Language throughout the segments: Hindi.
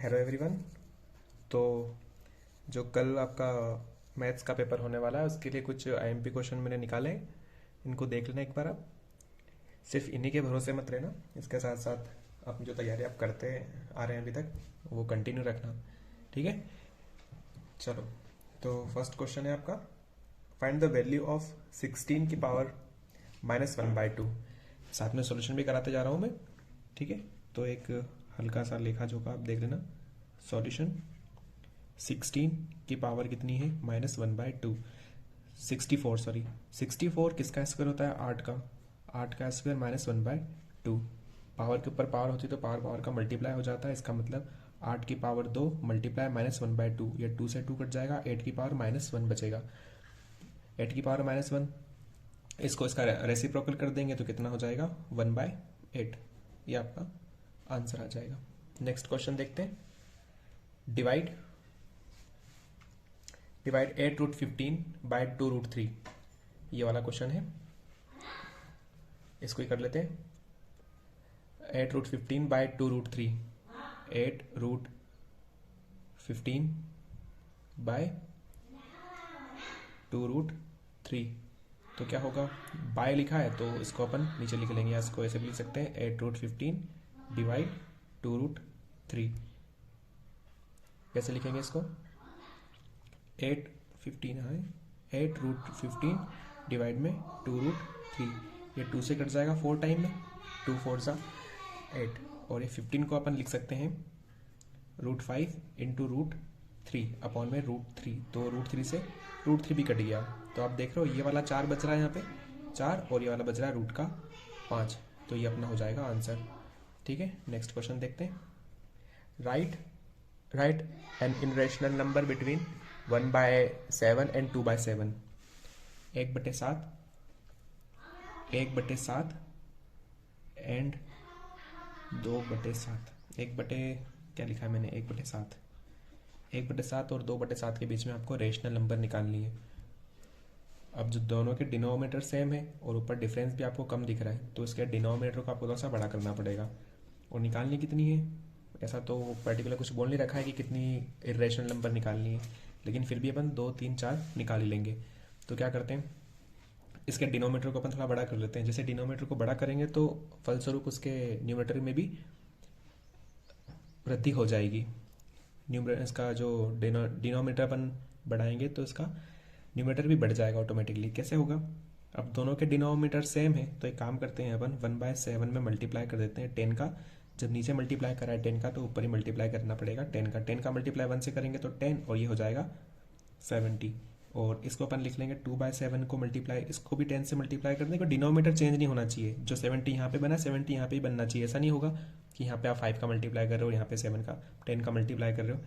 Hello everyone. तो जो कल आपका मैथ्स का पेपर होने वाला है उसके लिए कुछ आईएमपी क्वेश्चन मैंने निकाले हैं। इनको देख लेना एक बार आप। सिर्फ इन्हीं के भरोसे मत रहना, इसके साथ साथ आप जो तैयारी आप करते आ रहे हैं अभी तक वो कंटिन्यू रखना। ठीक है, चलो। तो फर्स्ट क्वेश्चन है आपका, फाइंड द वैल्यू ऑफ 16 की पावर -1/2। साथ में सॉल्यूशन भी कराते जा रहा हूँ मैं। ठीक है, तो एक हल्का सा लेखा जोखा आप देख लेना। सॉल्यूशन 16 की पावर कितनी है -1/2। 64, सॉरी 64 किसका स्क्वायर होता है? 8 का। 8 का स्क्वायर -1/2। पावर के ऊपर पावर होती है तो पावर पावर का मल्टीप्लाई हो जाता है। इसका मतलब 8 की पावर 2 मल्टीप्लाई -1/2, या 2 से 2 कट जाएगा, 8 की पावर -1 बचेगा। 8 की पावर -1, इसको इसका रेसिप्रोकल कर देंगे तो कितना हो जाएगा? 1/8। ये आपका आंसर आ जाएगा। नेक्स्ट क्वेश्चन देखते हैं। डिवाइड 8√15/2√3, ये वाला क्वेश्चन है। इसको ही कर लेते हैं। 8√15/2√3, 8√15/2√3, तो क्या होगा? बाय लिखा है तो इसको अपन नीचे लिख लेंगे, या इसको ऐसे भी लिख सकते हैं 8√15 डिवाइड 2√3। कैसे लिखेंगे इसको? 8√15 डिवाइड में 2√3, ये 2 से कट जाएगा 4 टाइम में, 2 4 सा 8, और ये 15 को अपन लिख सकते हैं √5 इंटू √3 अपॉन में √3, तो √3 से √3 भी कट गया। तो आप देख रहे हो ये वाला 4 बच रहा है यहाँ पे 4, और ये वाला बच रहा है √5, तो ये अपना हो जाएगा आंसर। ठीक है, नेक्स्ट क्वेश्चन देखते हैं। Write an irrational number between 1/7 and 2/7। 1/7 and 2/7। क्या लिखा है मैंने? 1/7 और 2/7 के बीच में आपको रेशनल नंबर निकालनी है। अब जो दोनों के डिनोमिनेटर सेम है और ऊपर डिफरेंस भी आपको कम दिख रहा है, तो इसके डिनोमिनेटर को आपको थोड़ा सा बड़ा करना पड़ेगा। और निकालनी कितनी है, ऐसा तो पर्टिकुलर कुछ बोल नहीं रखा है कि कितनी इरेशनल नंबर निकालनी है, लेकिन फिर भी अपन 2 3 4 निकाल ही लेंगे। तो क्या करते हैं, इसके डिनोमीटर को अपन थोड़ा बड़ा कर लेते हैं। जैसे डिनोमीटर को बड़ा करेंगे तो फलस्वरूप उसके न्यूमरेटर में भी वृद्धि हो जाएगी। इसका जो डिनोमीटर अपन बढ़ाएंगे तो इसका न्यूमरेटर भी बढ़ जाएगा ऑटोमेटिकली। कैसे होगा? अब दोनों के डिनोमीटर सेम है तो एक काम करते हैं, अपन 1/7 में मल्टीप्लाई कर देते हैं 10 का। जब नीचे मल्टीप्लाई करा है 10 का तो ऊपर ही मल्टीप्लाई करना पड़ेगा 10 का मल्टीप्लाई 1 से करेंगे तो 10, और ये हो जाएगा 70। और इसको अपन लिख लेंगे 2/7 को मल्टीप्लाई, इसको भी 10 से मल्टीप्लाई कर देंगे। डिनोमीटर चेंज नहीं होना चाहिए, जो 70 यहाँ पे बना 70 यहाँ पे ही बनना चाहिए। ऐसा नहीं होगा कि यहाँ पे आप 5 का मल्टीप्लाई कर रहे हो, यहाँ पे 10 का मल्टीप्लाई कर रहे हो।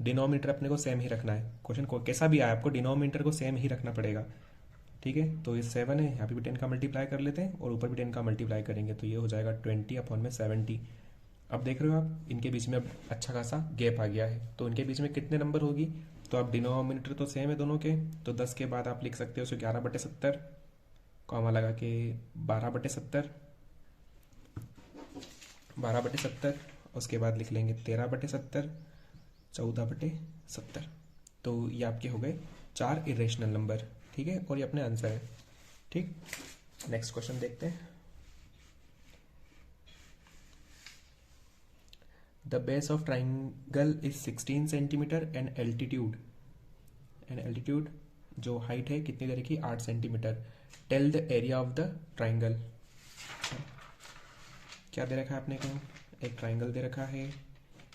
डिनोमीटर अपने को सेम ही रखना है। क्वेश्चन को कैसा भी आया आपको डिनोमीटर को सेम ही रखना पड़ेगा। ठीक है, तो ये 7 है, यहाँ पे भी 10 का मल्टीप्लाई कर लेते हैं और ऊपर भी 10 का मल्टीप्लाई करेंगे तो ये हो जाएगा 20 अपॉन में 70। अब देख रहे हो आप, इनके बीच में अब अच्छा खासा गैप आ गया है, तो इनके बीच में कितने नंबर होगी? तो अब डिनोमिनेटर तो सेम है दोनों के, तो 10 के बाद आप लिख सकते हो 11/70, कॉमा लगा के 12/70, 12/70, उसके बाद लिख लेंगे 13/70, 14/70। तो ये आपके हो गए 4 इरेशनल नंबर। ठीक है, और ये अपने आंसर है। ठीक, नेक्स्ट क्वेश्चन देखते हैं। The base of triangle is 16 centimetre and altitude जो हाइट है कितनी दे रखी? 8 centimetre. Tell the area of the triangle. क्या दे रखा है आपने को? एक ट्राइंगल दे रखा है।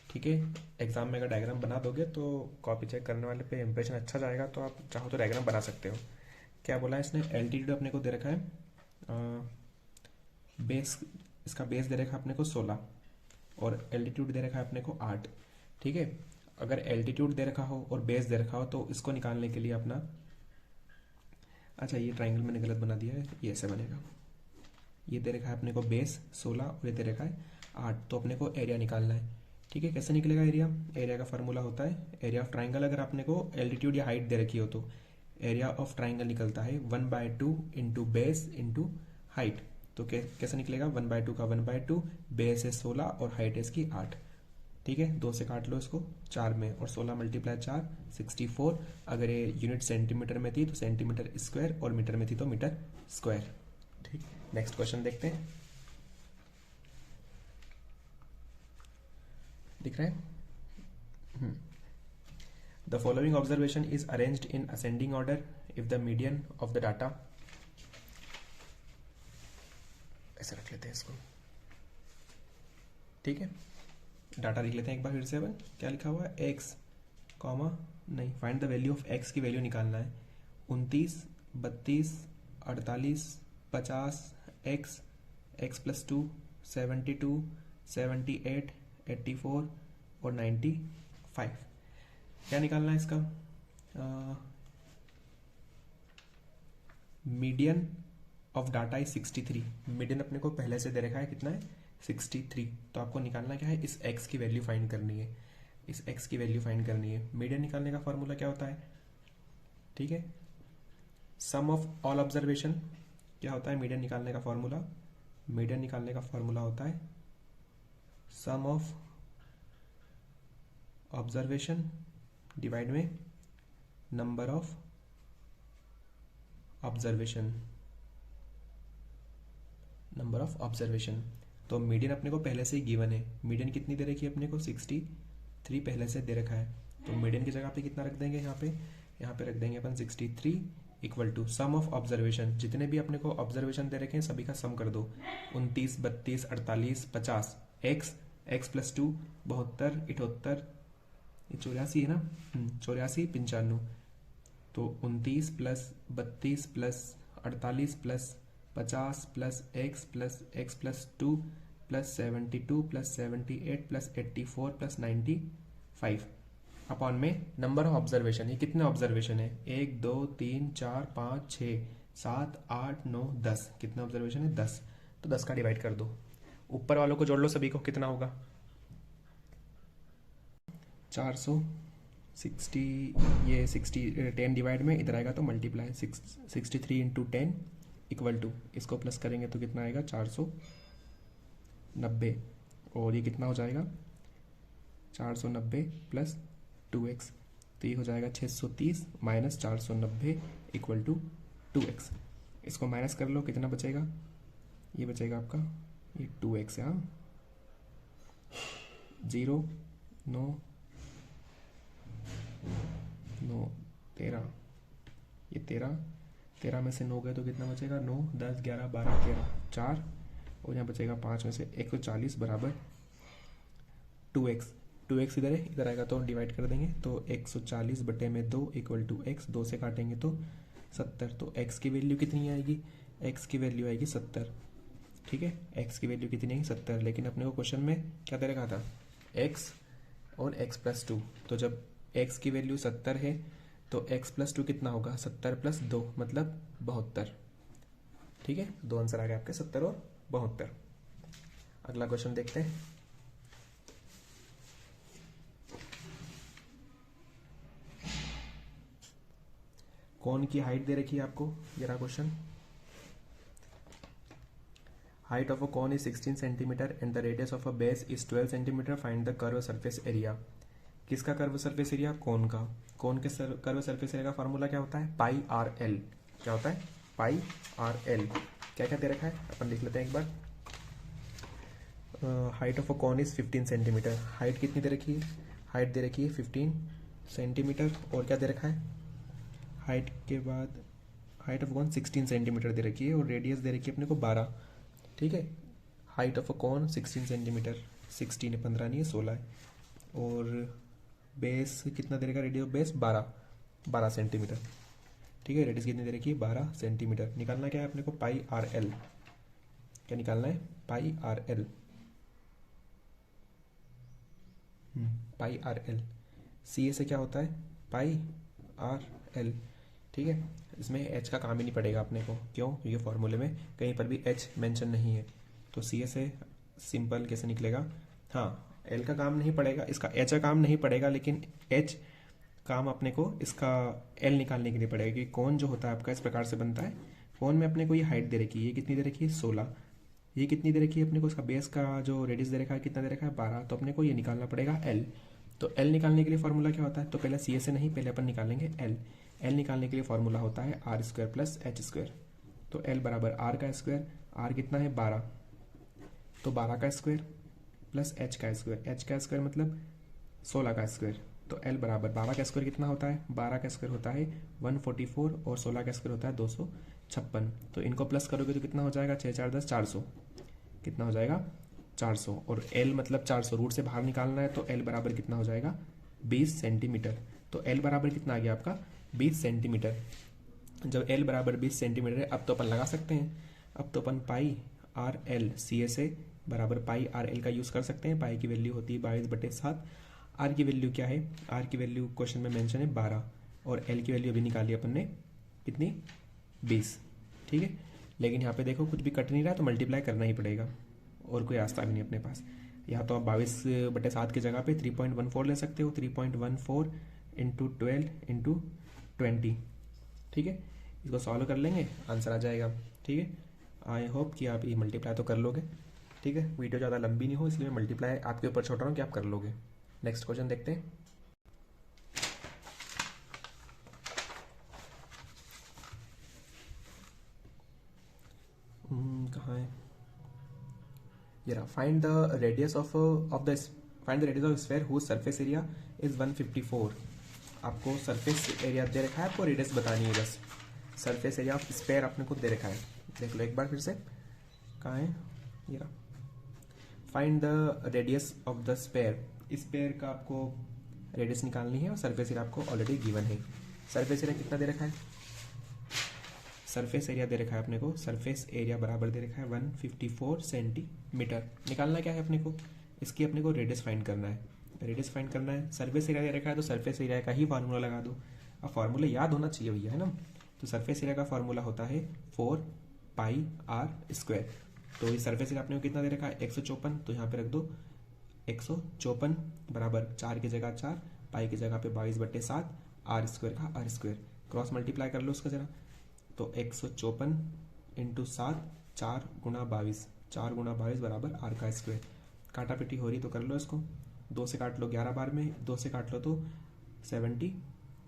ठीक है, एग्जाम में अगर डायग्राम बना दोगे तो कॉपी चेक करने वाले पे इंप्रेशन अच्छा जाएगा, तो आप चाहो तो डायग्राम बना सकते हो। क्या बोला है इसने? एल्टीट्यूड अपने को दे रखा है, बेस, इसका बेस दे रखा है अपने को 16 और एल्टीट्यूड दे रखा है अपने को 8। ठीक है, अगर एल्टीट्यूड दे रखा हो और बेस दे रखा हो तो इसको निकालने के लिए अपना, अच्छा ये ट्राइंगल मैंने गलत बना दिया है, ये ऐसे बनेगा। ये दे रखा है अपने को बेस 16 और ये दे रखा है 8, तो अपने को एरिया निकालना है। ठीक है, कैसे निकलेगा एरिया? एरिया का फार्मूला होता है एरिया ऑफ ट्राइंगल। अगर आपने को एल्टीट्यूड या हाइट दे रखी हो तो एरिया ऑफ ट्राइंगल निकलता है 1/2 इंटू बेस इंटू हाइट। तो कैसे निकलेगा? 1/2 का 1/2, बेस है 16 और हाइट है इसकी 8। ठीक है, 2 से काट लो इसको 4 में, और 16 मल्टीप्लाई 4 64। अगर ये यूनिट सेंटीमीटर में थी तो सेंटीमीटर स्क्वायर, और मीटर में थी तो मीटर स्क्वायर। ठीक, नेक्स्ट क्वेश्चन देखते हैं। दिख रहा है? The following observation is arranged in ascending order if the median of the data, ऐसे रख लेते हैं इसको। ठीक है, डाटा लिख लेते हैं एक बार फिर से। अपन क्या लिखा हुआ है? एक्स कॉमा नहीं, find the value of x की वैल्यू निकालना है। 29, 32, 48, 50, एक्स, एक्स प्लस 2, 72, 78, 84 और 95। क्या निकालना है इसका? Median of data is 63। Median अपने को पहले से दे रखा है, कितना है? 63। तो आपको निकालना क्या है? इस x की वैल्यू फाइंड करनी है, इस x की वैल्यू फाइंड करनी है। मीडियन निकालने का फॉर्मूला क्या होता है? ठीक है, सम ऑफ ऑल ऑब्जर्वेशन। क्या होता है मीडियन निकालने का फॉर्मूला? मीडियन निकालने का फॉर्मूला होता है सम ऑफ ऑब्जर्वेशन डिवाइड में number of observation, number of observation. तो मीडियन अपने को पहले से ही गिवन है। मीडियन कितनी दे रखी है अपने को? 63 पहले से दे रखा है। तो मीडियन की जगह पे कितना रख देंगे? यहाँ पे रख देंगे अपन 63 equal to sum of observation. जितने भी अपने को ऑब्जर्वेशन दे रखे हैं सभी का सम कर दो। 29, 32, 48, 50, एक्स, एक्स प्लस 2, 72, 78, 84 है ना? 84, 95। तो 29 plus 32 plus 48 plus 50 plus x plus 2 plus 72 plus 78 plus 84 plus 95 upon में नंबर ऑफ ऑब्जर्वेशन। ये कितने ऑब्जर्वेशन है? 1, 2, 3, 4, 5, 6, 7, 8, 9, 10। कितने ऑब्जर्वेशन है? 10। तो 10 का डिवाइड कर दो, ऊपर वालों को जोड़ लो सभी को। कितना होगा? 460। ये 10 डिवाइड में इधर आएगा तो मल्टीप्लाई 63 इंटू 10 इक्वल टू, इसको प्लस करेंगे तो कितना आएगा? 490। और ये कितना हो जाएगा? 490 प्लस 2x, तो ये हो जाएगा 630 माइनस 490 इक्वल टू 2x। इसको माइनस कर लो, कितना बचेगा? ये बचेगा आपका ये 2x है। 0, 9, 9, 13, ये 13 में से 9 गए तो कितना बचेगा? 9, 10, 11, 12, 13, 4, और यहाँ बचेगा 5 में से 140 बराबर 2x। 2x इधर है, इधर आएगा तो डिवाइड कर देंगे। तो 140 बटे में 2 इक्वल टू x, 2 से काटेंगे तो 70। तो x की वैल्यू कितनी आएगी? x की वैल्यू आएगी 70। ठीक है, x की वैल्यू कितनी आएगी? 70। लेकिन अपने को क्वेश्चन में क्या दे रखा था? x और x प्लस 2। तो जब x की वैल्यू 70 है तो x प्लस 2 कितना होगा? 70 प्लस 2 मतलब 72। ठीक है, दो आंसर आ गए आपके, 70 और 72। अगला क्वेश्चन देखते हैं। कोन की हाइट दे रखी है आपको, ये रहा question. Height of a cone is 16 centimetre and the radius of a base is 12 centimetre. Find the curve surface area. किसका कर्व सरफेस एरिया? कोन का। कोन के कर्व सरफेस एरिया का फॉर्मूला क्या होता है? पाई आर एल। क्या होता है? पाई आर एल। क्या क्या दे रखा है अपन लिख लेते हैं एक बार। Height of a cone is 15 centimetre. Height कितनी दे रखी है? हाइट दे रखी है 15 सेंटीमीटर। और क्या दे रखा है? हाइट के बाद हाइट ऑफ कोन 16 सेंटीमीटर दे रखी है, और रेडियस दे रखी है अपने को 12। ठीक है, height of a cone 16 centimetre, 16 है, 15 नहीं है, 16 है। और बेस कितना दे रखा? Radius base 12 centimetre. ठीक है, रेडियस कितनी दे रखी है? 12 सेंटीमीटर। निकालना क्या है अपने को? पाई आर एल। क्या निकालना है? पाई आर एल। पाई आर एल। सी ए से क्या होता है? पाई आर एल। ठीक है, इसमें एच का काम ही नहीं पड़ेगा अपने को। क्यों? क्योंकि फॉर्मूले में कहीं पर भी एच मेंशन नहीं है। तो सी ए से सिंपल कैसे निकलेगा? हाँ, एल का काम नहीं पड़ेगा, इसका एच का काम नहीं पड़ेगा, लेकिन एच काम अपने को इसका एल निकालने के लिए पड़ेगा। कि कौन जो होता है आपका इस प्रकार से बनता है। कौन में अपने को ये हाइट दे रखी है, ये कितनी दे रखी है? 16। ये कितनी दे रखी है अपने को, इसका बेस का जो रेडियस दे रखा है कितना दे रखा है 12, तो अपने को ये निकालना पड़ेगा एल। तो एल निकालने के लिए फॉर्मूला क्या होता है, तो पहले सी ए से नहीं, पहले अपन निकालेंगे एल। एल निकालने के लिए फॉर्मूला होता है R square plus H square. तो एल बराबर आर का स्क्वायर, आर कितना है 12, तो 12 का स्क्वायर प्लस एच का स्क्वायर, एच का स्क्वायर मतलब 16 का स्क्वायर। तो एल बराबर 12 का स्क्वायर कितना होता है, 12 का स्क्वायर होता है 144 और 16 का स्क्वायर होता है 256। तो इनको प्लस करोगे तो कितना हो जाएगा, 6 4 10 400, कितना हो जाएगा 400। और एल मतलब 400 रूट से बाहर निकालना है, तो एल बराबर कितना हो जाएगा 20 सेंटीमीटर। तो एल बराबर कितना आ गया आपका 20 सेंटीमीटर। जब एल बराबर 20 सेंटीमीटर है, अब तो अपन लगा सकते हैं। अब तो अपन pi r l C S A बराबर पाई आर एल का यूज़ कर सकते हैं। पाई की वैल्यू होती है 22/7। आर की वैल्यू क्या है, आर की वैल्यू क्वेश्चन में मेंशन है 12, और एल की वैल्यू अभी निकाली अपन ने कितनी 20, ठीक है। लेकिन यहाँ पे देखो कुछ भी कट नहीं रहा, तो मल्टीप्लाई करना ही पड़ेगा, और कोई रास्ता भी नहीं अपने पास। या तो आप 22/7 की जगह पे 3.14 ले सकते हो, 3.14 इंटू 12 इंटू 20, ठीक है। इसको सॉल्व कर लेंगे, आंसर आ जाएगा, ठीक है। आई होप कि आप ये मल्टीप्लाई तो कर लोगे, ठीक है। वीडियो ज़्यादा लंबी नहीं हो, इसलिए मैं मल्टीप्लाई आपके ऊपर छोड़ रहा हूँ कि आप कर लोगे। नेक्स्ट क्वेश्चन देखते हैं। कहाँ है ये रहा, find the radius of find the radius of sphere whose surface area is 154। आपको सरफेस एरिया दे रखा है, आपको रेडियस बतानी है बस। सरफेस एरिया ऑफ स्फीयर आपने खुद दे रखा है, देख लो एक बार फिर से, कहाँ है ये रहा। Find the radius of the sphere, sphere का आपको रेडियस निकालनी है, और सरफेस एरिया आपको ऑलरेडी गिवन है। सरफेस एरिया कितना दे रखा है, सरफेस एरिया दे रखा है अपने को, सरफेस एरिया बराबर दे रखा है 154 सेंटीमीटर। निकालना क्या है अपने को, इसकी अपने को रेडियस फाइंड करना है। रेडियस फाइंड करना है, सरफेस एरिया दे रखा है, तो सरफेस एरिया का ही फार्मूला लगा दो। अब फार्मूला याद होना चाहिए भैया, है ना। तो सरफेस एरिया का फार्मूला होता है 4 पाई आर स्क्वायर। तो ये सरफेस एरिया अपने को कितना दे रखा है 154, तो यहाँ पे रख दो 154 बराबर 4 की जगह 4, पाई की जगह पे 22/7, आर स्क्वायर का आर स्क्वायर, क्रॉस मल्टीप्लाई कर लो उसका जरा। तो 154 इंटू 7, 4 गुणा 22, 4 गुणा 22 बराबर आर का स्क्वायर। काटा पिटी हो रही तो कर लो इसको, 2 से काट लो 11 बार में, 2 से काट लो तो 70,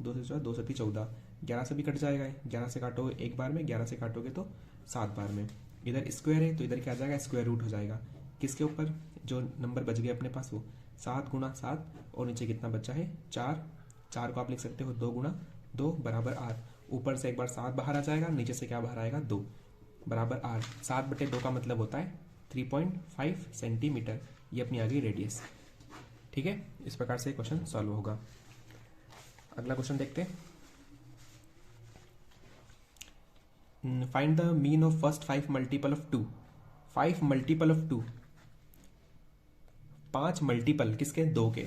2 से 2 से 14, 11 से भी कट जाएगा, 11 से काटोगे एक बार में, 11 से काटोगे तो 7 बार में। इधर स्क्वायर है तो इधर क्या आ जाएगा स्क्वायर रूट हो जाएगा, किसके ऊपर, जो नंबर बच गए अपने पास वो 7 गुणा 7, और नीचे कितना बचा है 4, 4 को आप लिख सकते हो 2 गुणा 2 बराबर आर। ऊपर से एक बार 7 बाहर आ जाएगा, नीचे से क्या बाहर आएगा 2 बराबर आर। 7/2 का मतलब होता है 3.5 सेंटीमीटर। ये अपनी आ गई रेडियस, ठीक है। इस प्रकार से क्वेश्चन सॉल्व होगा। अगला क्वेश्चन देखते हैं। Find the mean of first 5 multiple of 2। 5 multiple of 2, 5 multiple किसके, 2 के।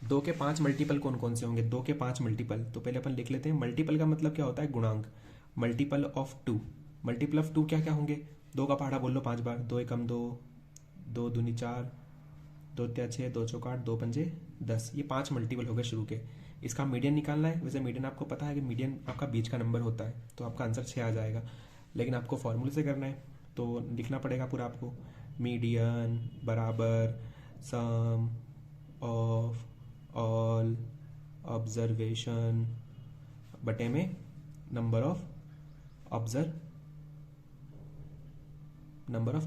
2 के 5 मल्टीपल कौन कौन से होंगे, 2 के 5 मल्टीपल। तो पहले अपन लिख लेते हैं, मल्टीपल का मतलब क्या होता है गुणांक। मल्टीपल ऑफ 2, मल्टीपल ऑफ 2 क्या क्या होंगे, 2 का पहाड़ा बोल लो 5 बार, 2 एकम 2, 2 दूनी 4, 2 तिया 6, 2 चौका 8, 2 पंजे 10। ये 5 मल्टीपल हो गए शुरू के। इसका मीडियन निकालना है। वैसे मीडियन आपको पता है कि मीडियन आपका बीच का नंबर होता है, तो आपका आंसर 6 आ जाएगा। लेकिन आपको फॉर्मूले से करना है, तो लिखना पड़ेगा पूरा आपको, मीडियन बराबर सम ऑफ ऑल ऑब्जर्वेशन बटे में नंबर ऑफ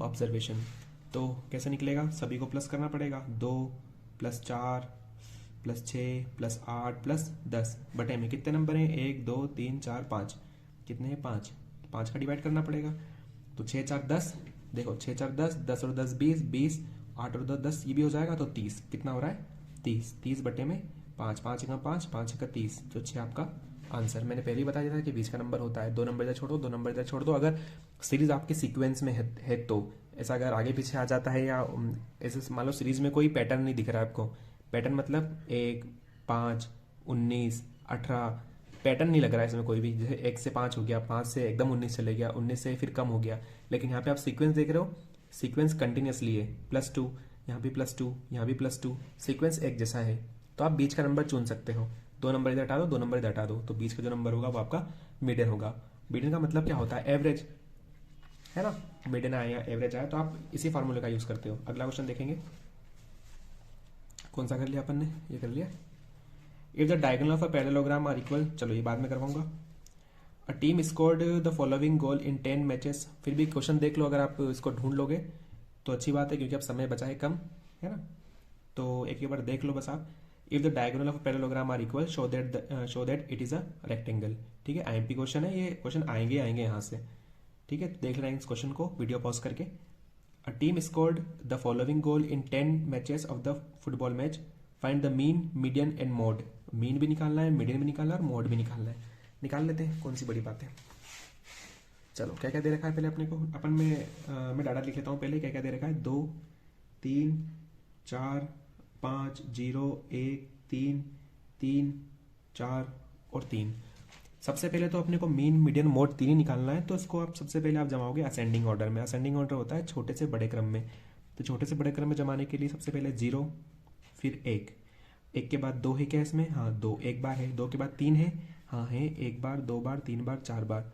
ऑब्जर्वेशन। तो कैसे निकलेगा, सभी को प्लस करना पड़ेगा, 2 + 4 + 6 + 8 + 10 बटे में कितने नंबर हैं 1 2 3 4 5, कितने हैं 5, 5 का डिवाइड करना पड़ेगा। तो 6 4 10, देखो 6 4 10, 10 और 10 20, 20 8 और 10 10, ये भी हो जाएगा तो 30, कितना हो रहा है 30, 30 बटे में 5, 5 × 5, 5 × 30, तो 6 आपका आंसर। मैंने पहले ही बता दिया था कि बीच का नंबर होता है, 2 नंबर इधर छोड़ दो, 2 नंबर इधर छोड़ दो। अगर सीरीज आपकी सीक्वेंस में है तो ऐसा, अगर आगे पीछे आ जाता है, या ऐसे मान लो सीरीज में कोई पैटर्न नहीं दिख रहा है आपको, पैटर्न मतलब 1 5 19 18, पैटर्न नहीं लग रहा है इसमें कोई भी, जैसे 1 से 5 हो गया, 5 से एकदम 19 चले गया, 19 से फिर कम हो गया। लेकिन यहाँ पे आप सीक्वेंस देख रहे हो, सीक्वेंस कंटिन्यूसली है, +2 यहाँ भी +2 यहाँ भी +2, सीक्वेंस एक जैसा है। तो आप बीच का नंबर चुन सकते हो, 2 नंबर इधर हटा दो, 2 नंबर इधर हटा दो, तो बीच का जो नंबर होगा वो आपका मीडियन होगा। मीडियन का मतलब क्या होता है, एवरेज। है ना, मीडियन आया या एवरेज आया, तो आप इसी फार्मूले का यूज़ करते हो। अगला क्वेश्चन देखेंगे, कौन सा कर लिया अपन ने, ये कर लिया। If the diagonal of a parallelogram are equal, चलो ये बाद में करवाऊंगा। A team scored the following goal in 10 matches, फिर भी क्वेश्चन देख लो, अगर आप इसको ढूंढ लोगे तो अच्छी बात है, क्योंकि अब समय बचा है कम, है ना। तो एक बार देख लो बस आप। If the diagonal of parallelogram are equal show that it is a rectangle. ठीक है, आईएमपी क्वेश्चन है ये, क्वेश्चन आएंगे यहाँ से। ठीक है, देख रहे हैं इस क्वेश्चन को वीडियो पॉज करके। अ team scored the following goal in 10 matches of the football match, find the mean, median and mode. Mean भी निकालना है, मीडियन भी निकालना है और मोड भी निकालना है। निकाल लेते हैं, कौन सी बड़ी बात है। चलो क्या क्या दे रखा है पहले अपने को, अपन में मैं डाटा लिख लेता हूँ पहले। क्या क्या दे रखा है, 2 3 4 5 0 1 3 3 4 और 3। सबसे पहले तो अपने को मीन, मीडियन, मोड तीन ही निकालना है। तो इसको आप सबसे पहले आप जमाओगे असेंडिंग ऑर्डर में। असेंडिंग ऑर्डर होता है छोटे से बड़े क्रम में। तो छोटे से बड़े क्रम में जमाने के लिए सबसे पहले 0, फिर 1, 1 के बाद 2 है क्या इसमें, हाँ 2 एक बार है। 2 के बाद 3 है, हाँ है 1 बार, 2 बार, 3 बार, 4 बार,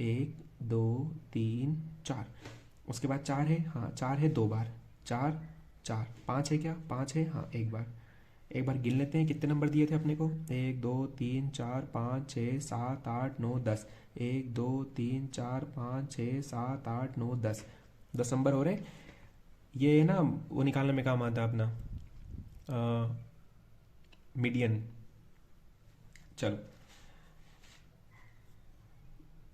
1 2 3 4। उसके बाद 4 है, हाँ 4 है 2 बार, 4 4। 5 है क्या, 5 है, हाँ एक बार। एक बार गिन लेते हैं कितने नंबर दिए थे अपने को, 1 2 3 4 5 6 7 8 9 10। 1 2 3 4 5 6 7 8 9 10, 10 नंबर हो रहे। ये ना वो निकालने में काम आता है अपना मीडियन। चलो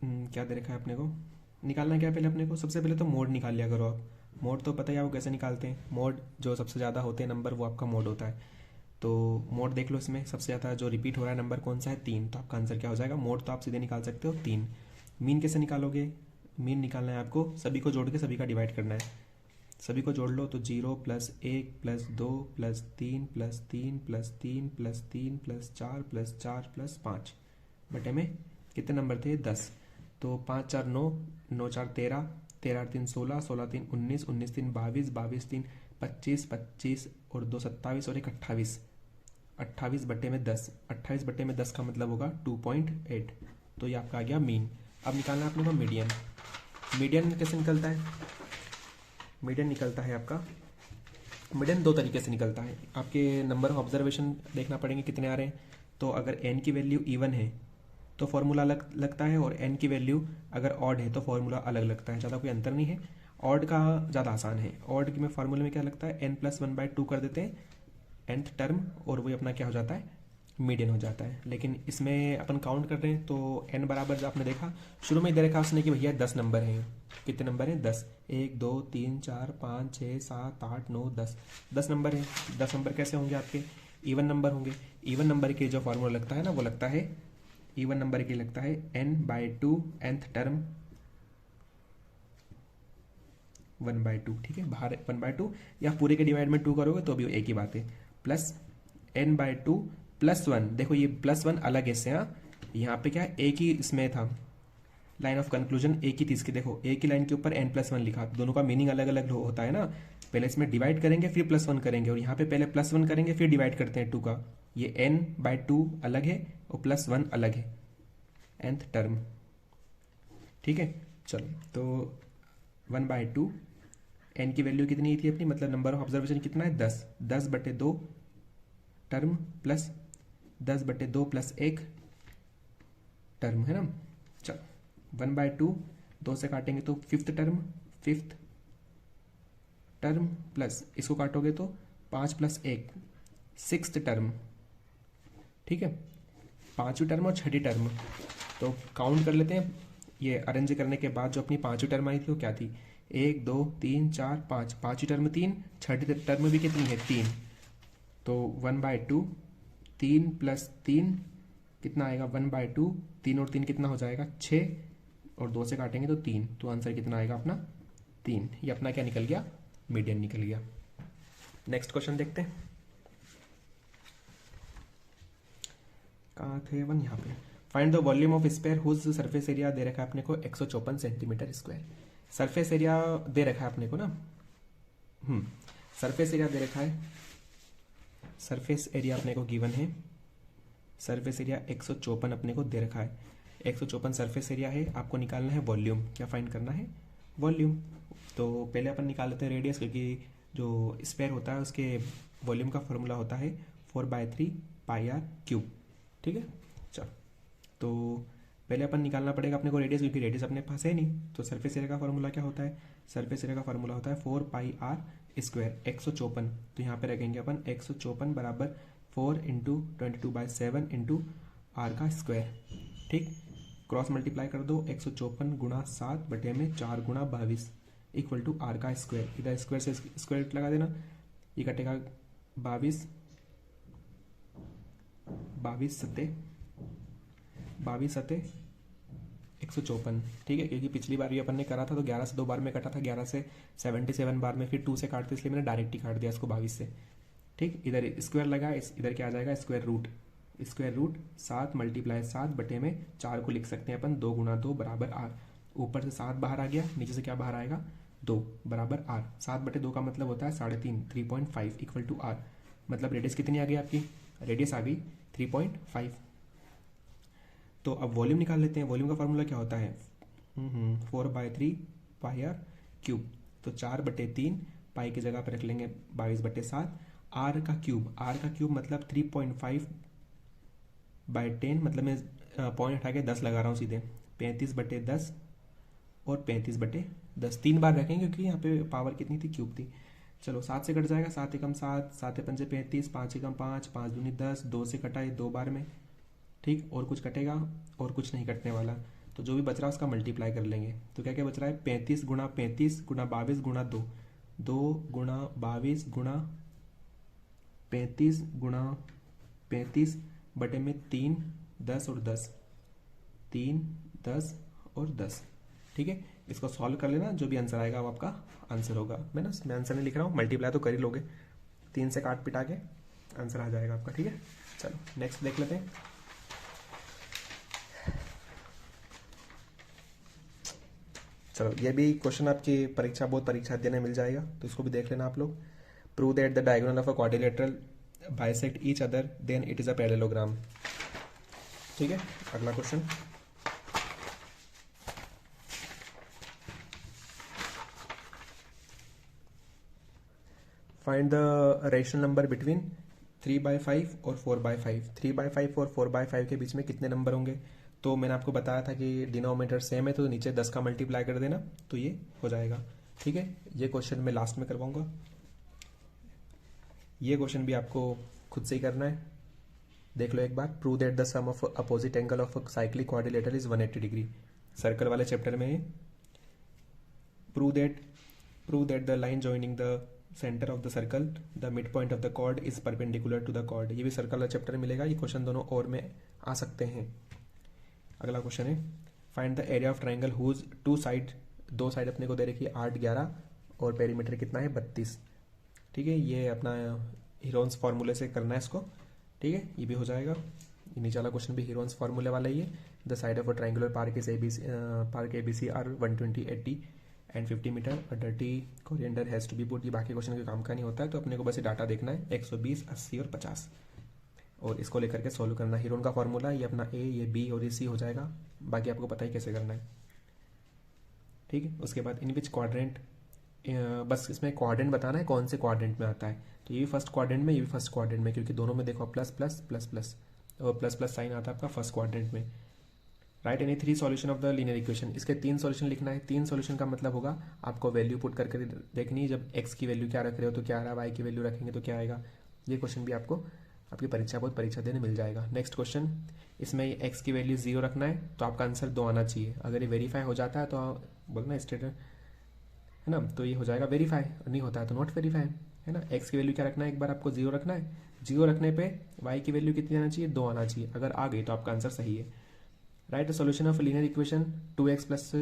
क्या दे रखा है अपने को, निकालना क्या है पहले अपने को, सबसे पहले तो मोड निकाल लिया करो आप। मोड तो पता ही आपको कैसे निकालते हैं, मोड जो सबसे ज़्यादा होते हैं नंबर वो आपका मोड होता है। तो मोड देख लो, इसमें सबसे ज़्यादा जो रिपीट हो रहा है नंबर कौन सा है, 3। तो आपका आंसर क्या हो जाएगा, मोड तो आप सीधे निकाल सकते हो 3। मीन कैसे निकालोगे, मीन निकालना है आपको, सभी को जोड़ के सभी का डिवाइड करना है। सभी को जोड़ लो तो 0 + 1 + 2 + 3 + 3 + 3 + 3 + 4 + 4 + 5 बटे में कितने नंबर थे, 10। तो 5 4 9, 9 4 13, 13 3 16, 16 3 19, 19 3 22, 22 3 25, 25 और 2 27 और 1 28, 28 बटे में 10। 28 बटे में 10 का मतलब होगा 2.8। तो ये आपका आ गया मीन। अब निकालना है अपने को मीडियन। मीडियन कैसे निकलता है, मीडियन निकलता है आपका, मीडियन 2 तरीके से निकलता है। आपके नंबर ऑफ ऑब्जर्वेशन देखना पड़ेंगे कितने आ रहे हैं। तो अगर n की वैल्यू इवन है तो फॉर्मूला अलग लगता है, और n की वैल्यू अगर ऑड है तो फॉर्मूला अलग लगता है। ज़्यादा कोई अंतर नहीं है, ऑड का ज़्यादा आसान है। ऑड में फार्मूले में क्या लगता है, n + 1/2 कर देते हैं nth टर्म, और वही अपना क्या हो जाता है, मीडियन हो जाता है। लेकिन इसमें अपन काउंट कर रहे हैं तो n बराबर आपने देखा शुरू में दे रखा उसने कि भैया 10 नंबर हैं। कितने नंबर हैं, 10। 1 2 3 4 5 6 7 8 9 10, 10 नंबर हैं। 10 नंबर कैसे होंगे आपके, इवन नंबर होंगे। इवन नंबर के जो फार्मूला लगता है ना, वो लगता है, इवन नंबर के लगता है n/2 nth टर्म 1/2। ठीक है, बाहर 1/2 या पूरे के डिवाइड में 2 करोगे तो भी एक ही बात है, प्लस n/2 + 1। देखो ये +1 अलग है इससे, हाँ यहाँ पे क्या है, एक ही इसमें था, लाइन ऑफ कंक्लूजन एक ही थी इसकी। देखो एक ही लाइन के ऊपर n+1 लिखा, दोनों का मीनिंग अलग अलग होता है ना। पहले इसमें डिवाइड करेंगे फिर +1 करेंगे, और यहाँ पे पहले +1 करेंगे फिर डिवाइड करते हैं 2 का। ये n/2 अलग है और +1 अलग है, nth टर्म। ठीक है, चलो तो 1/2, n की वैल्यू कितनी थी अपनी, मतलब नंबर ऑफ ऑब्जर्वेशन कितना है, 10। 10 बटे 2 टर्म प्लस 10 बटे 2 + 1 टर्म, है ना। चलो 1/2, 2 से काटेंगे तो 5th term, 5th term plus इसको काटोगे तो 5 + 1 6th टर्म। ठीक है, 5वीं टर्म और 6ठी टर्म। तो काउंट कर लेते हैं, ये अरेंज करने के बाद जो अपनी 5वीं टर्म आई थी वो क्या थी, 1 2 3 4 5, 5वीं टर्म 3, 6ठी टर्म भी कितनी है, 3। तो 1/2, 3 + 3 कितना आएगा, 1/2, 3 और 3 कितना हो जाएगा, 6, और 2 से काटेंगे तो 3। तो आंसर कितना आएगा अपना, 3। ये अपना क्या निकल गया, मीडियन निकल गया। नेक्स्ट क्वेश्चन देखते हैं, कहाँ थे वन, यहाँ पे। Find the volume of sphere whose surface area दे रखा है अपने को 154 सेंटीमीटर स्क्वायर। सरफेस एरिया दे रखा है अपने को ना, सरफेस एरिया दे रखा है, सरफेस एरिया अपने को गिवन है, सरफेस एरिया 154 अपने को दे रखा है। 154 सरफेस एरिया है, आपको निकालना है वॉल्यूम। क्या फाइंड करना है, वॉल्यूम। तो पहले अपन निकाल लेते हैं रेडियस, क्योंकि जो स्फीयर होता है उसके वॉल्यूम का फॉर्मूला होता है 4/3 पाई आर क्यूब। ठीक है, चलो। तो पहले अपन निकालना पड़ेगा अपने को रेडियस, क्योंकि रेडियस अपने पास है नहीं। तो सरफेस एरिया का फॉर्मूला क्या होता है? सरफेस एरिया का फॉर्मूला होता है 4 पाई आर स्क्वायर 154। तो यहाँ पे रखेंगे अपन 154 बराबर 4 इंटू 22/7 इंटू आर का स्क्वायर। ठीक, क्रॉस मल्टीप्लाई कर दो, 154 गुणा 7 बटे में 4 गुणा 22 इक्वल टू आर का स्क्वायर। इधर स्क्वायर से स्क्वायर लगा देना, ये कटेगा 22 22 सत्ते 154। ठीक है, क्योंकि पिछली बार भी अपन ने करा था तो 11 से 2 बार में कटा था, 11 से 77 बार में, फिर 2 से काटते इसलिए मैंने डायरेक्ट ही काट दिया इसको 22 से। ठीक, इधर स्क्वायर लगा, इधर क्या आ जाएगा? स्क्वायर रूट 7 मल्टीप्लाई 7 बटे में 4 को लिख सकते हैं अपन 2 गुणा 2 बराबर आर। ऊपर से 7 बाहर आ गया, नीचे से क्या बाहर आएगा? 2 बराबर आर। 7 बटे 2 का मतलब होता है 3.5, 3.5 इक्वल टू आर। मतलब रेडियस कितनी आ गई आपकी? रेडियस आ गई 3.5। तो अब वॉल्यूम निकाल लेते हैं। वॉल्यूम का फॉर्मूला क्या होता है? 4/3 पाई आर क्यूब। तो 4/3 पाई की जगह पर रख लेंगे 22/7। आर का क्यूब मतलब 3.5/10, मतलब मैं पॉइंट हटा के 10 लगा रहा हूँ सीधे। 35/10 और 35/10 3 बार रखेंगे, क्योंकि यहाँ पे पावर कितनी थी? क्यूब थी। चलो 7 से कट जाएगा, 7 एकम 7, 7 पंजे 35, 5 एकम 5, 5 दूनी 10, 2 से कटाए 2 बार में। ठीक, और कुछ कटेगा? और कुछ नहीं कटने वाला। तो जो भी बच रहा है उसका मल्टीप्लाई कर लेंगे। तो क्या क्या बच रहा है? 35 गुणा 35 गुणा 22 गुणा 2, 2 गुणा 22 गुणा 35 गुणा 35 बटे में 3, 10 और 10, 3, 10 और 10। ठीक है, इसको सॉल्व कर लेना, जो भी आंसर आएगा वो आपका आंसर होगा। मैं आंसर नहीं लिख रहा हूँ, मल्टीप्लाई तो कर ही लोगे। 3 से काट पिटा के आंसर आ जाएगा आपका। ठीक है, चलो नेक्स्ट देख लेते हैं। चलो, ये भी क्वेश्चन आपकी परीक्षा बोर्ड परीक्षा अध्ययन में मिल जाएगा, तो इसको भी देख लेना आप लोग। Prove that the diagonal of a quadrilateral bisect each other than it is a parallelogram. ठीक है, अगला question. Find the rational number between 3/5 और 4/5। 3/5 और 4/5 के बीच में कितने नंबर होंगे? तो मैंने आपको बताया था कि डिनोमिनेटर सेम है, तो नीचे 10 का मल्टीप्लाई कर देना तो ये हो जाएगा। ठीक है, ये क्वेश्चन मैं लास्ट में करवाऊंगा। ये क्वेश्चन भी आपको खुद से ही करना है, देख लो एक बार। Prove that the sum of opposite angle of cyclic quadrilateral is 180 degree. Circle वाले चैप्टर में prove that the line joining the centre of the circle the mid point of the chord is perpendicular to the chord. ये भी सर्कल वाला चैप्टर में मिलेगा। ये क्वेश्चन दोनों और में आ सकते हैं। अगला क्वेश्चन है find the area of triangle whose दो साइड अपने को दे रखी है 8, 11 और पेरीमीटर कितना है 32। ठीक है, ये अपना हीरोन्स फार्मूले से करना है इसको। ठीक है, ये भी हो जाएगा। ये नीचे वाला क्वेश्चन भी हीरोन्स फार्मूले वाला ही है। The side of a triangular park ABC are 120, 80 and 50 metre. A dirty coriander has to be put. ये बाकी क्वेश्चन के काम का नहीं होता है, तो अपने को बस डाटा देखना है 120, 80 और 50, और इसको लेकर के सॉल्व करना। हीरोन का फॉर्मूला ये अपना ए, ये बी और ये सी हो जाएगा। बाकी आपको पता ही कैसे करना है। ठीक है, उसके बाद इन विच क्वाड्रेंट, बस इसमें क्वाड्रेंट बताना है कौन से क्वाड्रेंट में आता है। तो ये भी फर्स्ट क्वाड्रेंट में, ये भी फर्स्ट क्वाड्रेंट में, क्योंकि दोनों में देखो प्लस प्लस प्लस प्लस और प्लस प्लस साइन आता है आपका फर्स्ट क्वाड्रेंट में। Right any 3 solution of the linear equation. इसके 3 सॉल्यूशन लिखना है। 3 सॉल्यूशन का मतलब होगा आपको वैल्यू पुट करके देखनी है। जब एक्स की वैल्यू क्या रख रहे हो तो क्या आ रहा है, वाई की वैल्यू रखेंगे तो क्या आएगा। ये क्वेश्चन भी आपको आपकी परीक्षा देने मिल जाएगा। नेक्स्ट क्वेश्चन, इसमें एक्स की वैल्यू 0 रखना है, तो आपका आंसर 2 आना चाहिए। अगर ये वेरीफाई हो जाता है तो बोलना स्टेट है ना, तो ये हो जाएगा वेरीफाई। नहीं होता है तो नॉट वेरीफाई, है ना। एक्स की वैल्यू क्या रखना है, एक बार आपको 0 रखना है। 0 रखने पे वाई की वैल्यू कितनी आना चाहिए, 2 आना चाहिए। अगर आ गई तो आपका आंसर सही है। Write the solution of linear equation 2x plus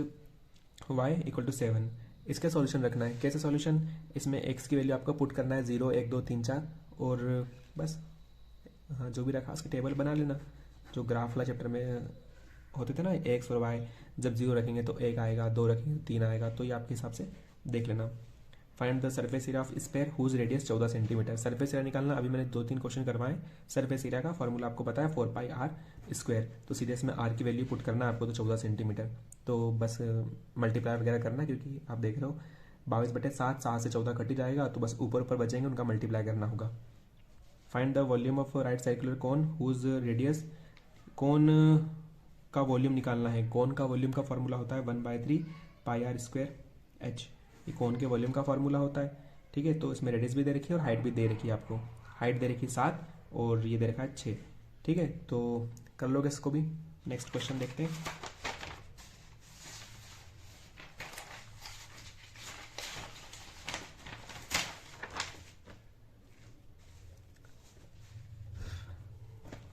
Y equal to 7। इसका सॉल्यूशन रखना है। कैसे सॉल्यूशन, इसमें x की वैल्यू आपको पुट करना है 0, 1, 2, 3, 4 और बस हाँ जो भी रखा उसकी टेबल बना लेना। जो ग्राफ वाला चैप्टर में होते थे ना, एक्स और वाई, जब 0 रखेंगे तो 1 आएगा, 2 रखेंगे तो 3 आएगा। तो ये आपके हिसाब से देख लेना। Find the surface area of sphere whose radius 14 centimetre. Surface area निकालना, अभी मैंने 2-3 क्वेश्चन करवाए। सर्फेस एरिया का फॉर्मूला आपको पता है 4πr², तो सीधे इसमें आर की वैल्यू पुट करना है आपको, तो 14 सेंटीमीटर। तो बस मल्टीप्लाई वगैरह करना, क्योंकि आप देख रहे हो 22/7, 7 से 14 कट ही जाएगा, तो बस ऊपर ऊपर बचेंगे, उनका मल्टीप्लाई करना होगा। Find the volume of right circular cone whose radius, cone का वॉल्यूम निकालना है। कोन का वॉल्यूम का फॉर्मूला होता है 1/3πr²h। ये कोन के वॉल्यूम का फॉर्मूला होता है, ठीक है। तो इसमें रेडियस भी दे रखी है और हाइट भी दे रखी है आपको। हाइट दे रखी है 7 और ये दे रखा है 6, ठीक है। तो कर लोगे इसको भी। नेक्स्ट क्वेश्चन देखते हैं।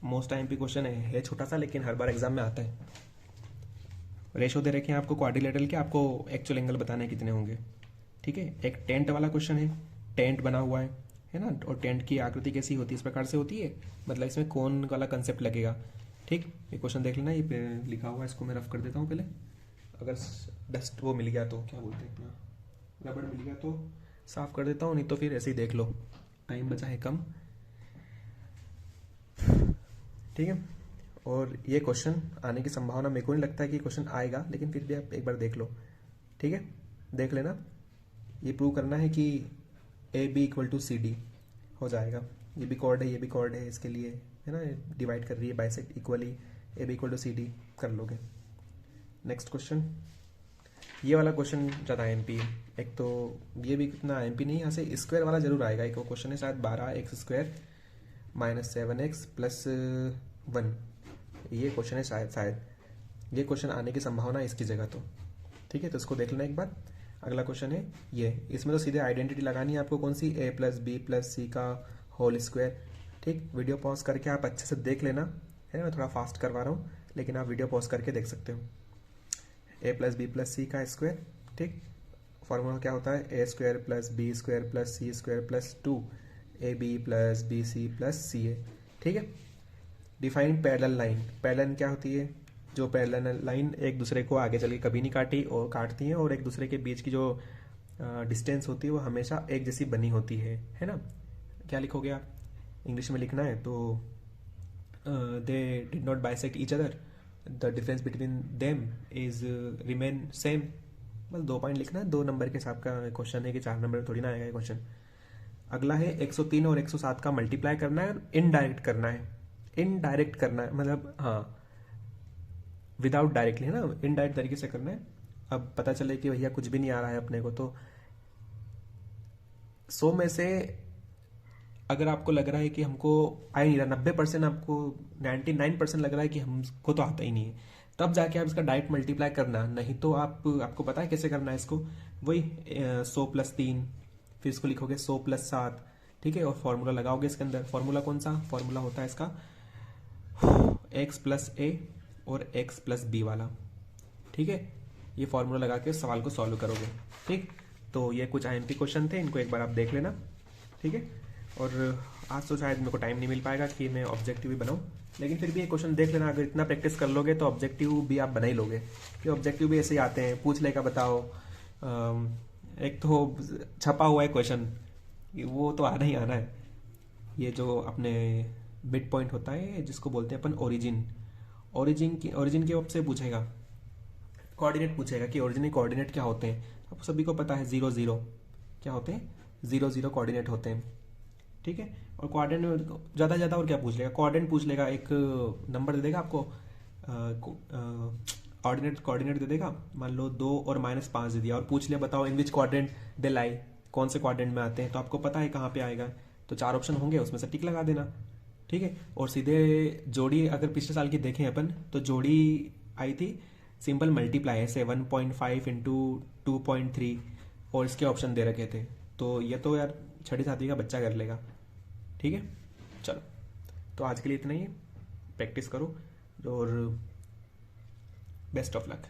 मोस्ट आईएमपी क्वेश्चन है छोटा सा, लेकिन हर बार एग्जाम में आता है। रेशो दे रखे हैं आपको क्वाड्रिलेटरल के, आपको एक्चुअल एंगल बताने कितने होंगे, ठीक है। एक टेंट वाला क्वेश्चन है, टेंट बना हुआ है ना, और टेंट की आकृति कैसी होती है, इस प्रकार से होती है, मतलब इसमें कोन वाला कंसेप्ट लगेगा, ठीक। ये क्वेश्चन देख लेना, ये लिखा हुआ है, इसको मैं रफ कर देता हूँ पहले। अगर डस्ट वो मिल गया तो क्या बोलते हैं, अपना रबड़ मिल गया तो साफ कर देता हूँ, नहीं तो फिर ऐसे ही देख लो, टाइम बचा है कम, ठीक है। और ये क्वेश्चन आने की संभावना मेरे को नहीं लगता है कि क्वेश्चन आएगा, लेकिन फिर भी आप एक बार देख लो, ठीक है, देख लेना। ये प्रूव करना है कि AB = CD हो जाएगा। ये भी कॉर्ड है, ये भी कॉर्ड है, इसके लिए है ना, डिवाइड कर रही है बाइसेक्ट इक्वली, AB = CD कर लोगे। नेक्स्ट क्वेश्चन, ये वाला क्वेश्चन ज़्यादा एमपी है। एक तो ये भी कितना एमपी नहीं, यहाँ से स्क्वायर वाला जरूर आएगा। एक क्वेश्चन है शायद 12x² - 7x + 1, ये क्वेश्चन है शायद ये क्वेश्चन आने की संभावना है इसकी जगह, तो ठीक है, तो इसको देख लेना एक बार। अगला क्वेश्चन है ये, इसमें तो सीधे आइडेंटिटी लगानी है आपको, कौन सी, A + B + C का होल स्क्वायर, ठीक। वीडियो पॉज करके आप अच्छे से देख लेना, है ना, मैं थोड़ा फास्ट करवा रहा हूँ, लेकिन आप वीडियो पॉज करके देख सकते हो। A + B + C का स्क्वायर, ठीक। फॉर्मूला क्या होता है, A² + B² + C² + 2 AB + BC + CA, ठीक है। डिफाइन पैरेलल लाइन, पैरेलल क्या होती है, जो पैरेलल लाइन एक दूसरे को आगे चल के कभी नहीं काटी और काटती हैं, और एक दूसरे के बीच की जो डिस्टेंस होती है वो हमेशा एक जैसी बनी होती है ना। क्या लिखोगे आप, इंग्लिश में लिखना है तो they did not bisect each other, the difference between them is remain same. बस 2 पॉइंट लिखना है, 2 नंबर के हिसाब का क्वेश्चन है कि 4 नंबर थोड़ी ना आएगा ये क्वेश्चन। अगला है 103 और 107 का मल्टीप्लाई करना है और इनडायरेक्ट करना है। इनडायरेक्ट करना है मतलब हाँ, विदाउट डायरेक्टली, है ना, इनडायरेक्ट तरीके से करना है। अब पता चले कि भैया कुछ भी नहीं आ रहा है अपने को, तो 100 में से अगर आपको लग रहा है कि हमको आ ही नहीं रहा, 90% आपको 99% लग रहा है कि हमको तो आता ही नहीं है, तब जाके आप इसका डायरेक्ट मल्टीप्लाई करना। नहीं तो आपको पता है कैसे करना है इसको, वही 100 + 3, फिर इसको लिखोगे 100 + 7, ठीक है, और फॉर्मूला लगाओगे इसके अंदर। फॉर्मूला कौन सा फॉर्मूला होता है इसका, x + A और x + B वाला, ठीक है। ये फॉर्मूला लगा के सवाल को सॉल्व करोगे, ठीक। तो ये कुछ आईएमपी क्वेश्चन थे, इनको एक बार आप देख लेना, ठीक है। और आज तो शायद मेरे को टाइम नहीं मिल पाएगा कि मैं ऑब्जेक्टिव भी बनाऊं, लेकिन फिर भी ये क्वेश्चन देख लेना। अगर इतना प्रैक्टिस कर लोगे तो ऑब्जेक्टिव भी आप बना ही लोगे, कि ऑब्जेक्टिव भी ऐसे ही आते हैं, पूछ लेगा बताओ। एक तो छपा हुआ है क्वेश्चन, वो तो आना ही आना है। ये जो अपने मिड पॉइंट होता है जिसको बोलते हैं अपन ओरिजिन की आपसे पूछेगा, कोऑर्डिनेट पूछेगा कि ओरिजिन कोऑर्डिनेट क्या होते हैं। आप सभी को पता है 0 0 क्या होते हैं, 0 0 कोऑर्डिनेट होते हैं, ठीक है। और कोऑर्डिनेट में ज़्यादा ज़्यादा और क्या पूछ लेगा, कोऑर्डिनेट पूछ लेगा, एक नंबर दे देगा आपको, कोऑर्डिनेट दे देगा, मान लो 2 और -5 दे दिया, और पूछ लिया बताओ इन विच कोऑर्डिनेट दे लाई, कौन से कोऑर्डिनेट में आते हैं, तो आपको पता है कहाँ पे आएगा, तो 4 ऑप्शन होंगे, उसमें से टिक लगा देना, ठीक है। और सीधे जोड़ी अगर पिछले साल की देखें अपन, तो जोड़ी आई थी सिंपल मल्टीप्लाई है, 7.5 × 2.3, और इसके ऑप्शन दे रखे थे। तो ये तो यार 6ठी-7वीं का बच्चा कर लेगा, ठीक है। चलो, तो आज के लिए इतना ही, प्रैक्टिस करो और बेस्ट ऑफ लक।